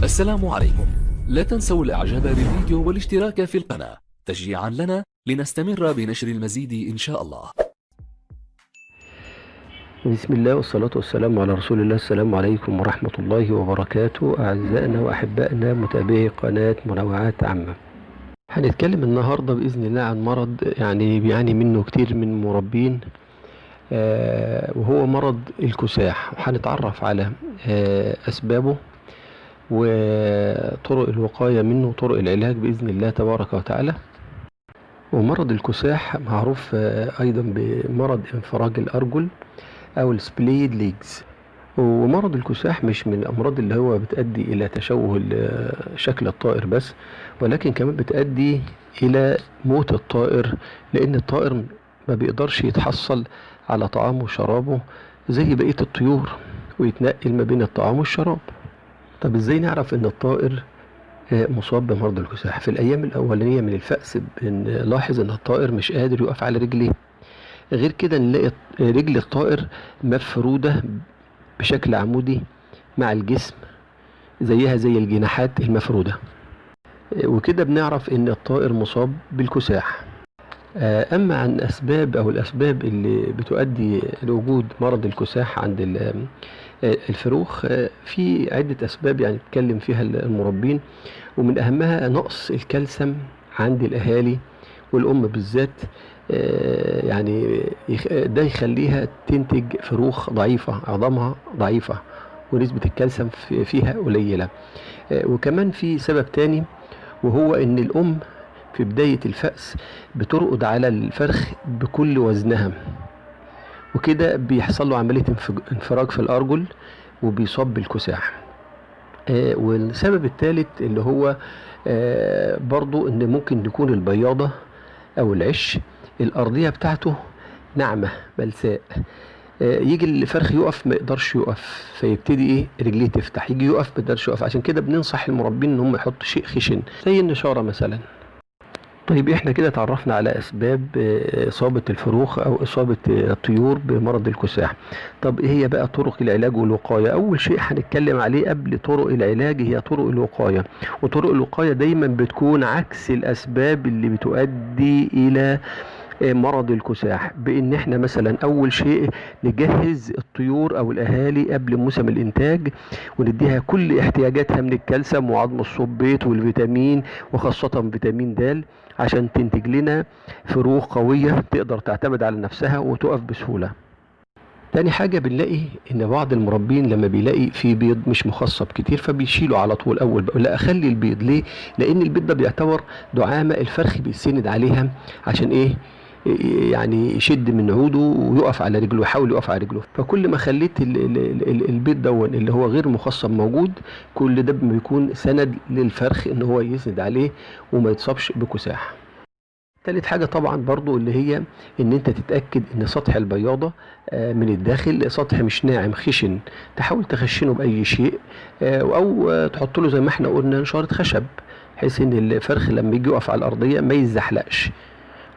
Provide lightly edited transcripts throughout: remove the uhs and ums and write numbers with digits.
السلام عليكم. لا تنسوا الاعجاب بالفيديو والاشتراك في القناة تشجيعا لنا لنستمر بنشر المزيد ان شاء الله. بسم الله والصلاة والسلام على رسول الله. السلام عليكم ورحمة الله وبركاته. أعزائنا وأحبائنا متابعي قناة منوعات عامة، هنتكلم النهاردة بإذن الله عن مرض يعني بيعاني منه كتير من المربين، وهو مرض الكساح. وهنتعرف على أسبابه وطرق الوقاية منه وطرق العلاج بإذن الله تبارك وتعالى. ومرض الكساح معروف أيضا بمرض انفراج الأرجل أو السبليد ليجز. ومرض الكساح مش من الأمراض اللي هو بتؤدي إلى تشوه شكل الطائر بس، ولكن كمان بتؤدي إلى موت الطائر، لأن الطائر ما بيقدرش يتحصل على طعامه وشرابه زي بقية الطيور، ويتنقل ما بين الطعام والشراب. طب ازاي نعرف ان الطائر مصاب بمرض الكساح؟ في الايام الاولانيه من الفأس بنلاحظ ان الطائر مش قادر يقف على رجليه. غير كده نلاقي رجل الطائر مفروده بشكل عمودي مع الجسم زيها زي الجناحات المفروده، وكده بنعرف ان الطائر مصاب بالكساح. اما عن اسباب او الاسباب اللي بتؤدي لوجود مرض الكساح عند الفروخ، في عدة اسباب يعني اتكلم فيها المربين، ومن اهمها نقص الكالسيوم عند الاهالي والام بالذات. يعني ده يخليها تنتج فروخ ضعيفة، عظامها ضعيفة ونسبة الكالسيوم فيها قليلة. وكمان في سبب تاني، وهو ان الام في بداية الفأس بترقد على الفرخ بكل وزنها، وكده بيحصل له عملية انفراج في الأرجل وبيصاب بالكساح. والسبب الثالث اللي هو برضو ان ممكن تكون البياضة او العش الأرضية بتاعته ناعمة ملساء. يجي الفرخ يقف ما يقدرش يقف، فيبتدي ايه رجليه تفتح، يجي يقف ما يقدرش يقف. عشان كده بننصح المربين ان هم يحطوا شيء خشن زي النشارة مثلا. طيب احنا كده تعرفنا على اسباب اصابة الفروخ او اصابة الطيور بمرض الكساح. طب ايه هي بقى طرق العلاج والوقاية؟ اول شيء هنتكلم عليه قبل طرق العلاج هي طرق الوقاية. وطرق الوقاية دايما بتكون عكس الاسباب اللي بتؤدي الى مرض الكساح، بان احنا مثلا اول شيء نجهز الطيور او الاهالي قبل موسم الانتاج، ونديها كل احتياجاتها من الكالسيوم وعظم الصبيط والفيتامين، وخاصة فيتامين د، عشان تنتج لنا فروخ قوية تقدر تعتمد على نفسها وتقف بسهولة. تاني حاجة بنلاقي ان بعض المربين لما بيلاقي في بيض مش مخصب كتير فبيشيله على طول اول بقى. لا، اخلي البيض. ليه؟ لان البيض ده بيعتبر دعامة الفرخ بيسند عليها عشان ايه؟ يعني يشد من عوده ويقف على رجله، يحاول يقف على رجله. فكل ما خليت البيض دون اللي هو غير مخصب موجود، كل ده بيكون سند للفرخ ان هو يسند عليه وما يتصابش بكساح. تالت حاجة طبعا برضو اللي هي ان انت تتأكد ان سطح البياضة من الداخل سطح مش ناعم خشن، تحاول تخشنه بأي شيء، او تحط له زي ما احنا قلنا نشارة خشب، بحيث ان الفرخ لما يجي يقف على الأرضية ما يزحلقش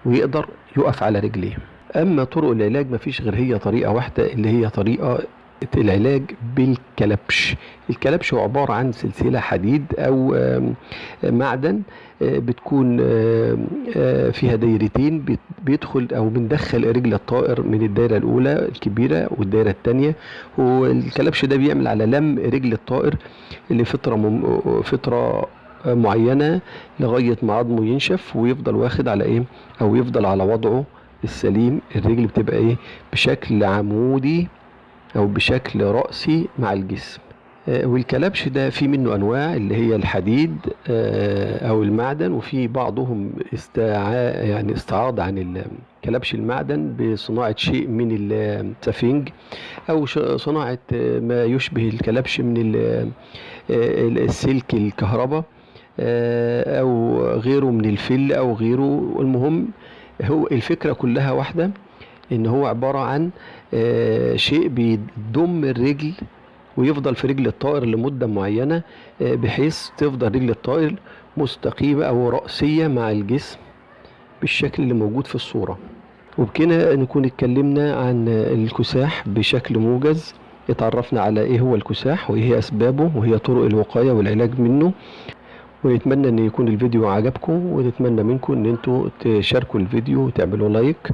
ويقدر يقف على رجليه. اما طرق العلاج مفيش غير هي طريقة واحدة، اللي هي طريقة العلاج بالكلبش. الكلبش هو عبارة عن سلسلة حديد او معدن، بتكون فيها دايرتين، بيدخل او بندخل رجل الطائر من الدايرة الاولى الكبيرة والدايرة الثانية. والكلبش ده بيعمل على لم رجل الطائر لفترة معينة لغاية ما عظمه ينشف ويفضل واخد على ايه، او يفضل على وضعه السليم. الرجل بتبقى ايه؟ بشكل عمودي او بشكل رأسي مع الجسم. والكلبش ده في منه انواع اللي هي الحديد او المعدن، وفي بعضهم يعني استعاض عن كلبش المعدن بصناعة شيء من السفنج، او صناعة ما يشبه الكلبش من السلك الكهرباء، او غيره من الفل او غيره. المهم هو الفكرة كلها واحدة، ان هو عبارة عن شيء بيضم الرجل ويفضل في رجل الطائر لمدة معينة، بحيث تفضل رجل الطائر مستقيمة او رأسية مع الجسم بالشكل اللي موجود في الصورة. وبكده نكون اتكلمنا عن الكساح بشكل موجز. اتعرفنا على ايه هو الكساح وايه هي اسبابه وهي طرق الوقاية والعلاج منه. ونتمنى ان يكون الفيديو عجبكم، ونتمنى منكم ان انتوا تشاركوا الفيديو وتعملوا لايك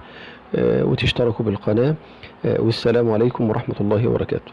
وتشتركوا بالقناة. والسلام عليكم ورحمة الله وبركاته.